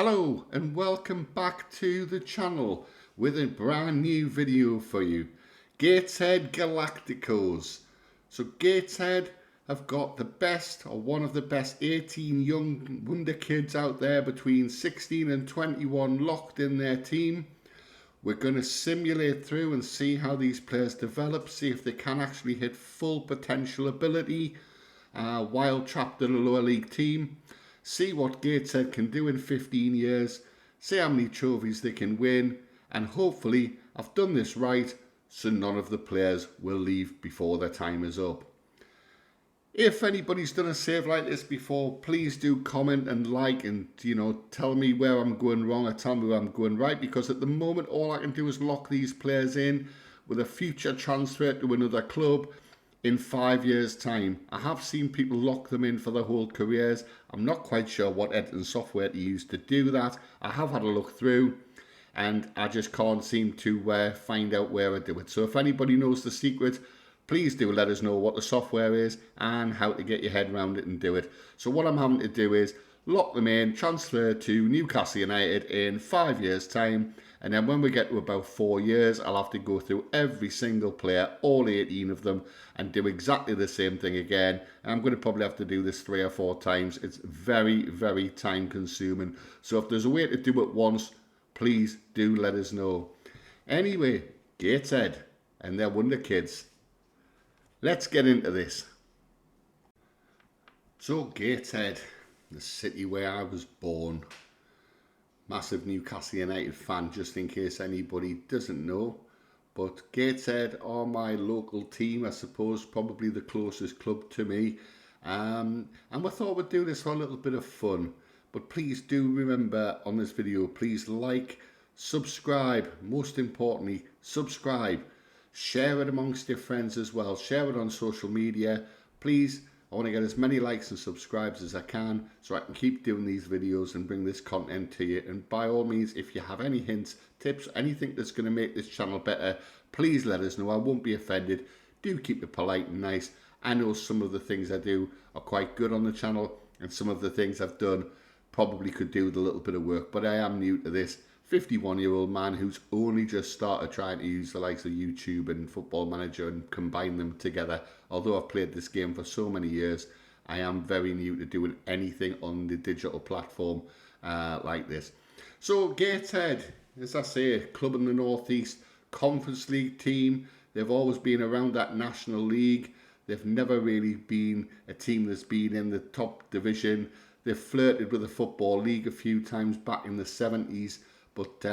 Hello and welcome back to the channel with a brand new video for you. Gateshead Galacticos. So Gateshead have got the best, or one of the best 18 young wonder kids out there between 16 and 21 locked in their team. We're going to simulate through and see how these players develop, see if they can actually hit full potential ability while trapped in a lower league team. See what Gateshead can do in 15 years, see how many trophies they can win, and hopefully I've done this right so none of the players will leave before their time is up. If anybody's done a save like this before, please do comment and like and, tell me where I'm going wrong or tell me where I'm going right, because at the moment all I can do is lock these players in with a future transfer to another club in 5 years' time. I have seen people lock them in for their whole careers. I'm not quite sure what editing software to use to do that. I have had a look through and I just can't seem to find out where I do it. So if anybody knows the secret, please do let us know what the software is and how to get your head around it and do it. So what I'm having to do is lock them in, transfer to Newcastle United in 5 years' time, and then when we get to about 4 years, I'll have to go through every single player, all 18 of them, and do exactly the same thing again. And I'm going to probably have to do this 3 or 4 times. It's very, very time consuming. So if there's a way to do it once, please do let us know. Anyway, Gateshead and their wonder kids. Let's get into this. So Gateshead, the city where I was born. Massive Newcastle United fan, just in case anybody doesn't know. But Gateshead are my local team, I suppose, probably the closest club to me. And we thought we'd do this for a little bit of fun. But please do remember on this video, please like, subscribe, most importantly, subscribe. Share it amongst your friends as well. Share it on social media. Please, I want to get as many likes and subscribes as I can so I can keep doing these videos and bring this content to you. And by all means, if you have any hints, tips, anything that's going to make this channel better, please let us know. I won't be offended. Do keep it polite and nice. I know some of the things I do are quite good on the channel, and some of the things I've done probably could do with a little bit of work, but I am new to this. 51-year-old man who's only just started trying to use the likes of YouTube and Football Manager and combine them together. Although I've played this game for so many years, I am very new to doing anything on the digital platform like this. So Gateshead, as I say, club in the Northeast, Conference League team. They've always been around that National League. They've never really been a team that's been in the top division. They've flirted with the Football League a few times back in the 70s. But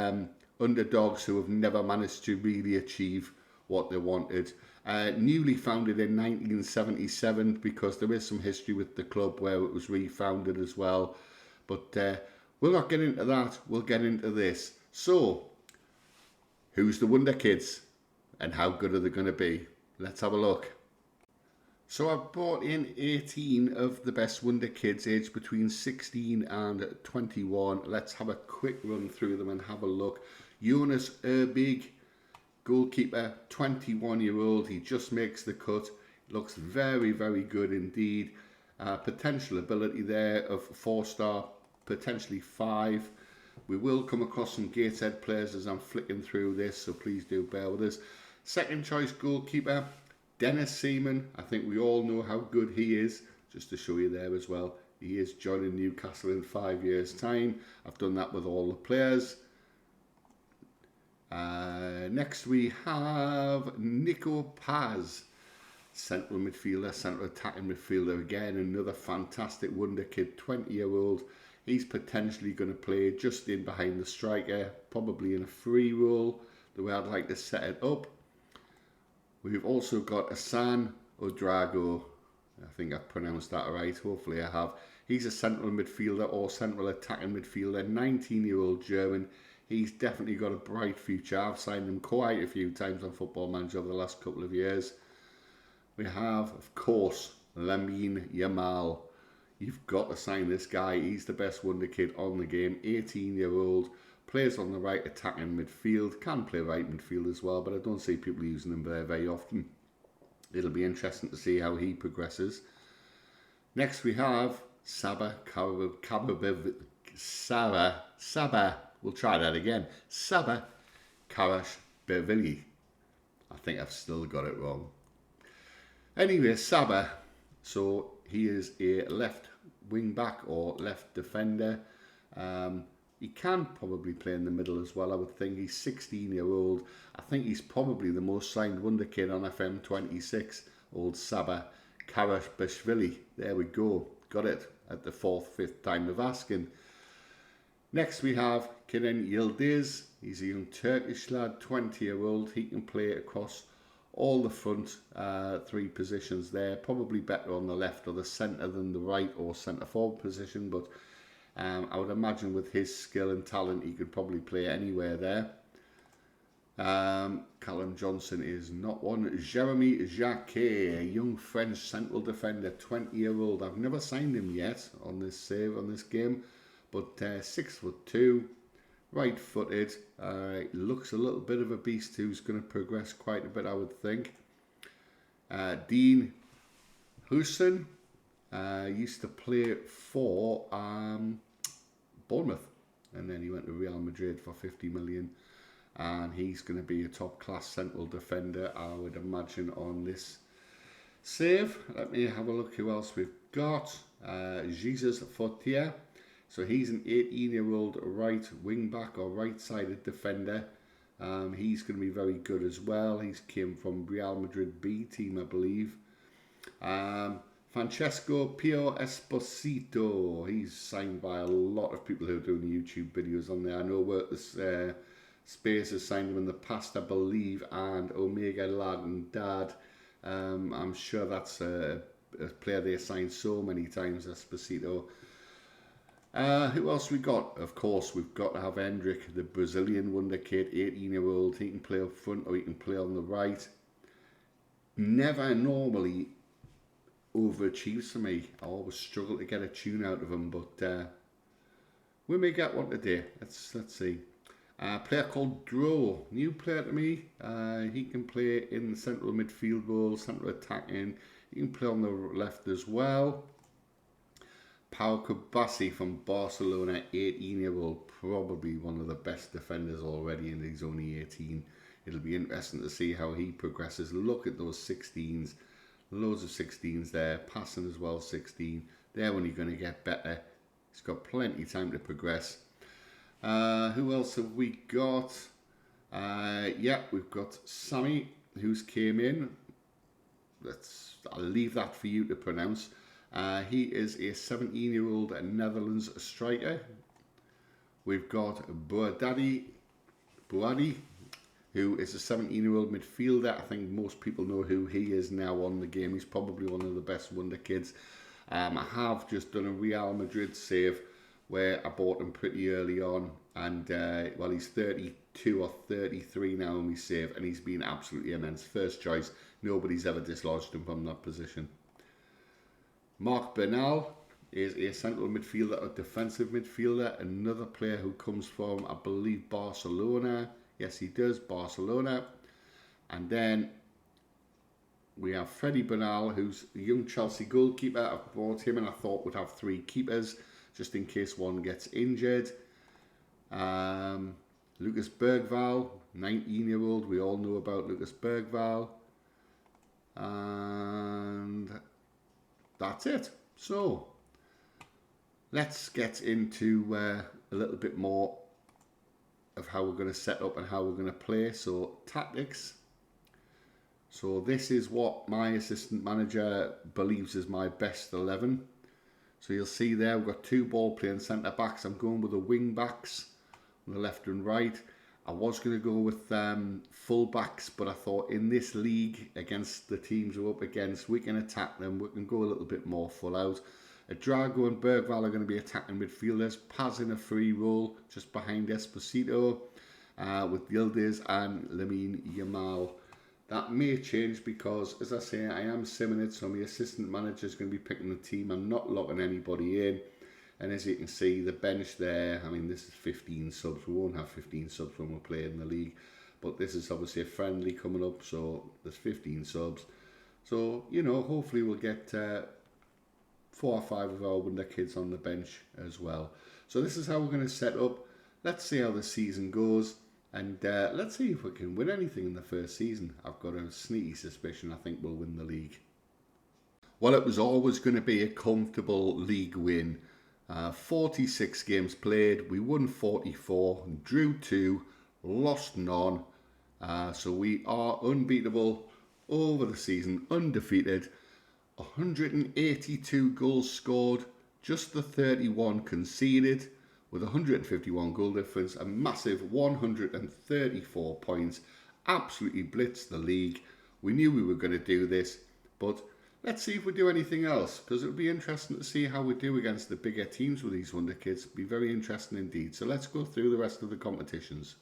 underdogs who have never managed to really achieve what they wanted. Newly founded in 1977, because there is some history with the club where it was refounded as well. But we'll not get into that, we'll get into this. So, who's the Wonder Kids and how good are they going to be? Let's have a look. So I've brought in 18 of the best wonder kids aged between 16 and 21. Let's have a quick run through them and have a look. Jonas Erbig, goalkeeper, 21-year-old. He just makes the cut. Looks very, very good indeed. Potential ability there of 4-star, potentially 5. We will come across some Gateshead players as I'm flicking through this, so please do bear with us. Second choice goalkeeper, Dennis Seaman. I think we all know how good he is. Just to show you there as well, he is joining Newcastle in 5 years' time. I've done that with all the players. Next we have Nico Paz, central midfielder, central attacking midfielder. Again, another fantastic wonder kid, 20-year-old. He's potentially going to play just in behind the striker, probably in a free role, the way I'd like to set it up. We've also got Asan Odrago. I think I've pronounced that right. Hopefully I have. He's a central midfielder or central attacking midfielder. 19-year-old German. He's definitely got a bright future. I've signed him quite a few times on Football Manager over the last couple of years. We have, of course, Lamine Yamal. You've got to sign this guy. He's the best wonder kid on the game. 18-year-old. Plays on the right attacking midfield, can play right midfield as well, but I don't see people using him there very often. It'll be interesting to see how he progresses. Next we have Saba Karabev, Saba, we'll try that again. Saba Karashvili. I think I've still got it wrong. Anyway, Saba, so he is a left wing back or left defender. He can probably play in the middle as well, I would think. He's 16-year-old. I think he's probably the most signed wonder kid on FM26, old Saba Karashvili. There we go. Got it at the fifth time of asking. Next we have Kenan Yildiz. He's a young Turkish lad, 20-year-old. He can play across all the front three positions there. Probably better on the left or the centre than the right or centre forward position, but I would imagine with his skill and talent he could probably play anywhere there. Callum Johnson is not one. Jeremy Jacquet, a young French central defender, 20-year-old. I've never signed him yet on this save, on this game, but 6'2", right-footed. Looks a little bit of a beast who's going to progress quite a bit, I would think. Dean Houston used to play for Bournemouth, and then he went to Real Madrid for 50 million. And he's going to be a top-class central defender, I would imagine, on this save. Let me have a look who else we've got. Jesus Fortier. So he's an 18-year-old right wing-back or right-sided defender. He's going to be very good as well. He's came from Real Madrid B team, I believe. Francesco Pio Esposito. He's signed by a lot of people who are doing YouTube videos on there. I know work this... Space has signed him in the past, I believe, and Omega Lad and Dad. I'm sure that's a player they signed so many times, Esposito. Who else we got? Of course, we've got to have Hendrik, the Brazilian wonder kid, 18-year-old. He can play up front or he can play on the right. Never normally overachieves for me. I always struggle to get a tune out of him, but we may get one today. Let's see. Player called Dro, new player to me. He can play in the central midfield role, central attacking. He can play on the left as well. Pau Kubasi from Barcelona, 18-year-old, probably one of the best defenders already, and he's only 18. It'll be interesting to see how he progresses. Look at those 16s, loads of 16s there, passing as well, 16. They're only going to get better. He's got plenty of time to progress. Who else have we got? Yeah, we've got Sammy, who's came in. I'll leave that for you to pronounce. He is a 17-year-old Netherlands striker. We've got Boadi, who is a 17-year-old midfielder. I think most people know who he is now on the game. He's probably one of the best wonder kids. I have just done a Real Madrid save where I bought him pretty early on, and well, he's 32 or 33 now in my save, and he's been absolutely immense. First choice, nobody's ever dislodged him from that position. Marc Bernal is a central midfielder, a defensive midfielder, another player who comes from, I believe, Barcelona. Yes, he does, Barcelona. And then we have Freddie Bernal, who's a young Chelsea goalkeeper. I've bought him, and I thought we'd have three keepers, just in case one gets injured. Lucas Bergval, 19-year-old. We all know about Lucas Bergval. And that's it. So, let's get into a little bit more of how we're going to set up and how we're going to play. So, tactics. So, this is what my assistant manager believes is my best 11. So you'll see there we've got two ball playing centre backs. I'm going with the wing backs on the left and right. I was going to go with full backs, but I thought in this league against the teams we're up against, we can attack them. We can go a little bit more full out. Drago and Bergval are going to be attacking midfielders. Paz in a free role just behind Esposito with Yildiz and Lamine Yamal. That may change because, as I say, I am simming it, so my assistant manager is going to be picking the team. I'm not locking anybody in. And as you can see, the bench there, I mean, this is 15 subs. We won't have 15 subs when we're playing in the league. But this is obviously a friendly coming up, so there's 15 subs. So, you know, hopefully we'll get 4 or 5 of our wonder kids on the bench as well. So this is how we're going to set up. Let's see how the season goes, and let's see if we can win anything in the first season. I've got a sneaky suspicion I think we'll win the league. Well, it was always going to be a comfortable league win. 46 games played, we won 44, drew 2, lost none. So we are unbeatable over the season, undefeated. 182 goals scored, just the 31 conceded, with 151 goal difference, a massive 134 points. Absolutely blitzed the league. We knew we were going to do this, but let's see if we do anything else, because it would be interesting to see how we do against the bigger teams with these wonder kids. It'd be very interesting indeed. So let's go through the rest of the competitions.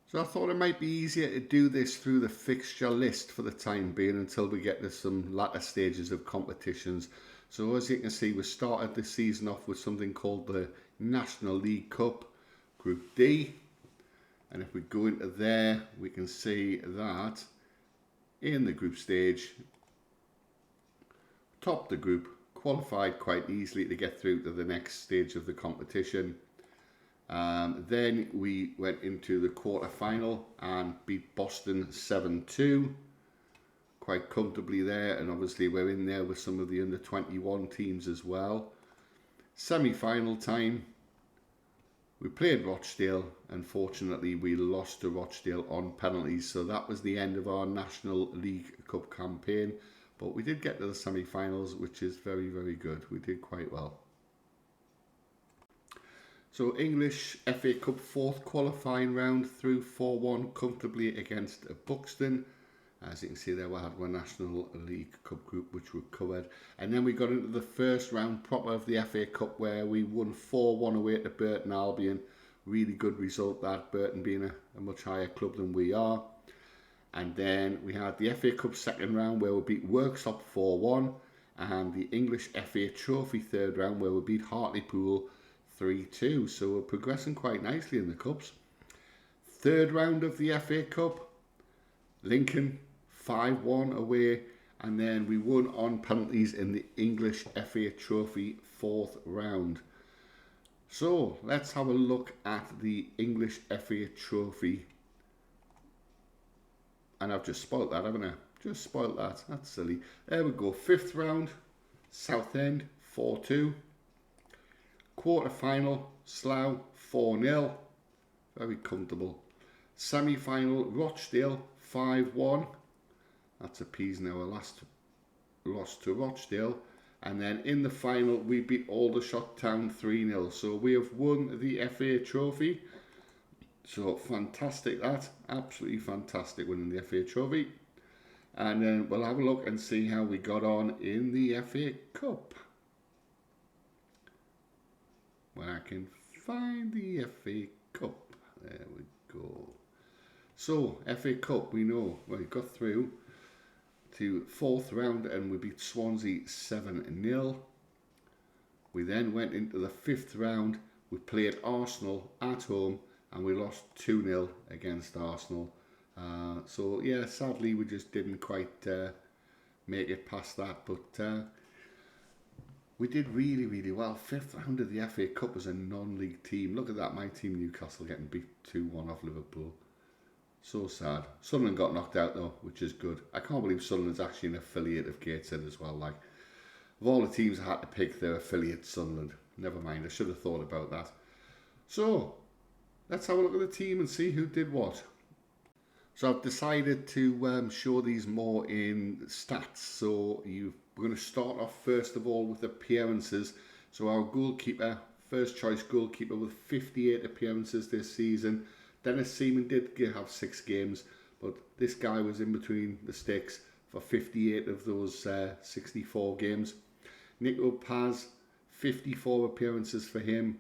So I thought it might be easier to do this through the fixture list for the time being until we get to some latter stages of competitions. So as you can see, we started this season off with something called the National League Cup, Group D. And if we go into there, we can see that in the group stage, topped the group, qualified quite easily to get through to the next stage of the competition. Then we went into the quarter-final and beat Boston 7-2 quite comfortably there, and obviously we're in there with some of the under-21 teams as well. Semi-final time, we played Rochdale. Unfortunately, we lost to Rochdale on penalties, so that was the end of our National League Cup campaign. But we did get to the semi-finals, which is very, very good. We did quite well. So English FA Cup 4th qualifying round, through 4-1 comfortably against Buxton. As you can see there, we had one National League Cup group which we covered. And then we got into the first round proper of the FA Cup, where we won 4-1 away to Burton Albion. Really good result that, Burton being a much higher club than we are. And then we had the FA Cup second round, where we beat Worksop 4-1. And the English FA Trophy third round, where we beat Hartlepool 3-2. So we're progressing quite nicely in the cups. Third round of the FA Cup, Lincoln 5-1 away, and then we won on penalties in the English FA Trophy 4th round. So let's have a look at the English FA Trophy. And I've just spoilt that, haven't I? Just spoilt that. That's silly. There we go. 5th round, Southend 4-2. Quarter-final, Slough 4-0. Very comfortable. Semi-final, Rochdale 5-1. That's appeasing our last loss to Rochdale. And then in the final, we beat Aldershot Town 3-0. So we have won the FA Trophy. So fantastic that. Absolutely fantastic winning the FA Trophy. And then we'll have a look and see how we got on in the FA Cup. When I can find the FA Cup. There we go. So, FA Cup, we know, well, we got through to 4th round and we beat Swansea 7-0. We then went into the 5th round. We played Arsenal at home and we lost 2-0 against Arsenal. So, yeah, sadly, we just didn't quite make it past that. But we did really, really well. 5th round of the FA Cup as a non-league team. Look at that, my team Newcastle getting beat 2-1 off Liverpool. So sad. Sunderland got knocked out though, which is good. I can't believe Sunderland's actually an affiliate of Gateshead as well. Like, of all the teams I had to pick, their affiliate Sunderland. Never mind, I should have thought about that. So, let's have a look at the team and see who did what. So I've decided to show these more in stats. So we're going to start off first of all with appearances. So our goalkeeper, first choice goalkeeper with 58 appearances this season. Dennis Seaman did have 6 games, but this guy was in between the sticks for 58 of those 64 games. Nico Paz, 54 appearances for him.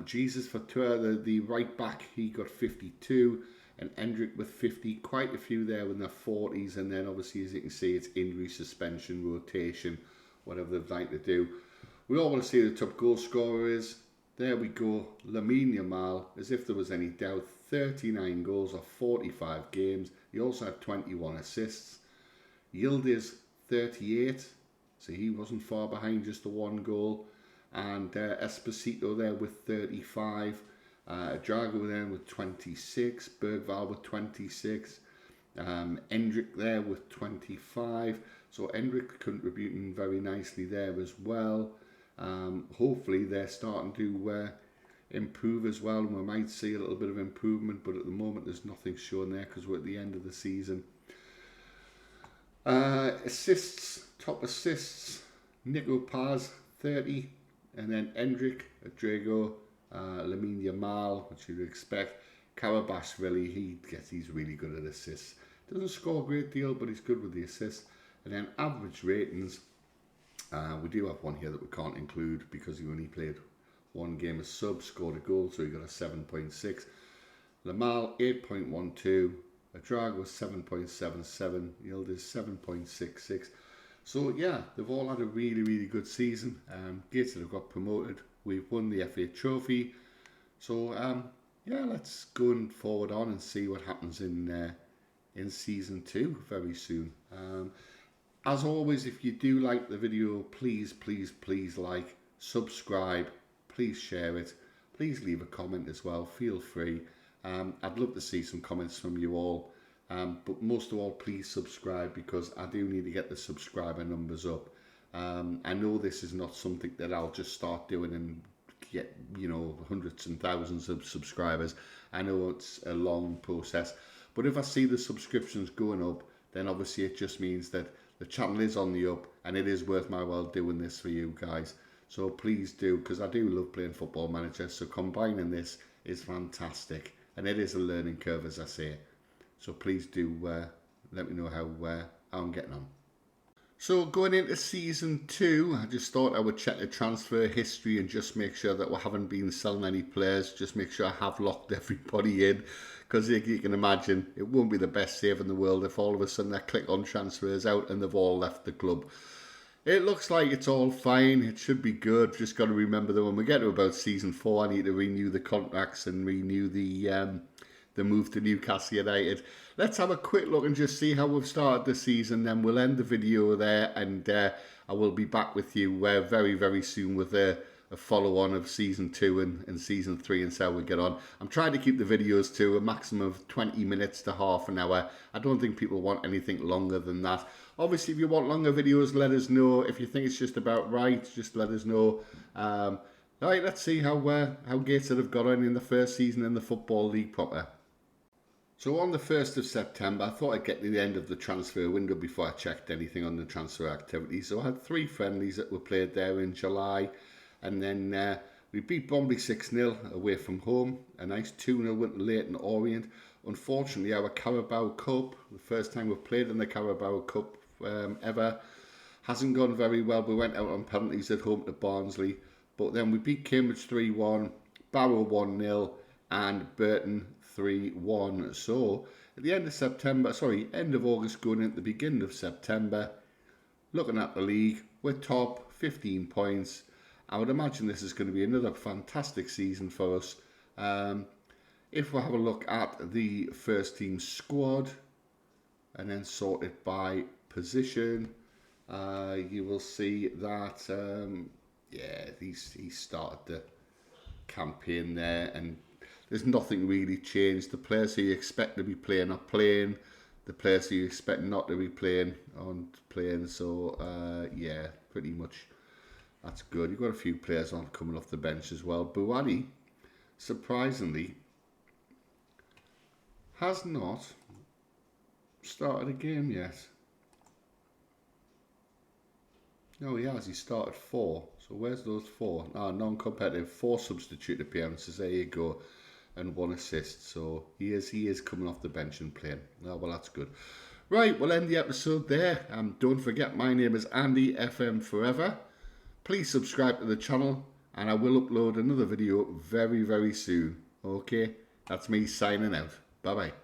Jesus Fatura, the right back, he got 52. And Hendrick with 50, quite a few there in their 40s. And then obviously, as you can see, it's injury, suspension, rotation, whatever they'd like to do. We all want to see who the top goal scorer is. There we go, Lamine Yamal, as if there was any doubt, 39 goals off 45 games. He also had 21 assists. Yildiz, 38. So he wasn't far behind, just the 1 goal. And Esposito there with 35. Drago there with 26. Bergval with 26. Endrick there with 25. So Endrick contributing very nicely there as well. Hopefully they're starting to improve as well, and we might see a little bit of improvement, but at the moment there's nothing shown there because we're at the end of the season. Assists, top assists, Nico Paz 30, and then Endrick, Drago, Lamine Yamal, which you'd expect. Karabashvili, he's really good at assists. Doesn't score a great deal, but he's good with the assists. And then average ratings, we do have one here that we can't include because he only played 1 game as sub, scored a goal, so he got a 7.6. Lamal 8.12, Adrag was 7.77, Yildiz 7.66. So yeah, they've all had a really, really good season. Gateshead have got promoted. We've won the FA Trophy. So yeah, let's go forward on and see what happens in season 2 very soon. As always, if you do like the video, please, please, please like, subscribe, please share it, please leave a comment as well, feel free. I'd love to see some comments from you all, but most of all, please subscribe, because I do need to get the subscriber numbers up. I know this is not something that I'll just start doing and get, you know, hundreds and thousands of subscribers. I know it's a long process, but if I see the subscriptions going up, then obviously it just means that the channel is on the up, and it is worth my while doing this for you guys. So please do, because I do love playing Football Manager. So combining this is fantastic, and it is a learning curve, as I say. So please do let me know how I'm getting on. So going into season 2, I just thought I would check the transfer history and just make sure that we haven't been selling any players. Just make sure I have locked everybody in, because you can imagine it won't be the best save in the world if all of a sudden I click on transfers out and they've all left the club. It looks like it's all fine. It should be good. Just got to remember that when we get to about season 4, I need to renew the contracts and renew the move to Newcastle United. Let's have a quick look and just see how we've started the season. Then we'll end the video there, and I will be back with you very, very soon with a follow-on of season 2 and season 3 and see how we get on. I'm trying to keep the videos to a maximum of 20 minutes to half an hour. I don't think people want anything longer than that. Obviously, if you want longer videos, let us know. If you think it's just about right, just let us know. All right, let's see how Gateshead have got on in the first season in the Football League proper. So on the 1st of September, I thought I'd get to the end of the transfer window before I checked anything on the transfer activity. So I had 3 friendlies that were played there in July. And then we beat Bromley 6-0 away from home. A nice 2-0 win to Leyton Orient. Unfortunately, our Carabao Cup, the first time we've played in the Carabao Cup ever, hasn't gone very well. We went out on penalties at home to Barnsley. But then we beat Cambridge 3-1, Barrow 1-0 and Burton 3-1. So at the end of end of August going into the beginning of September, looking at the league, we're top, 15 points. I would imagine this is going to be another fantastic season for us. If we have a look at the first team squad and then sort it by position, you will see that yeah, he started the campaign there, and there's nothing really changed. The players who you expect to be playing are playing. The players who you expect not to be playing aren't playing. So yeah, pretty much that's good. You've got a few players on coming off the bench as well. Buwadi, surprisingly, has not started a game yet. No, he has. He started 4. So where's those 4? Non-competitive, 4 substitute appearances. There you go, and 1 assist. So he is coming off the bench and playing. Oh, well, that's good. Right, we'll end the episode there. Don't forget, my name is Andy FM Forever. Please subscribe to the channel, and I will upload another video very, very soon. Okay, that's me signing out. Bye bye.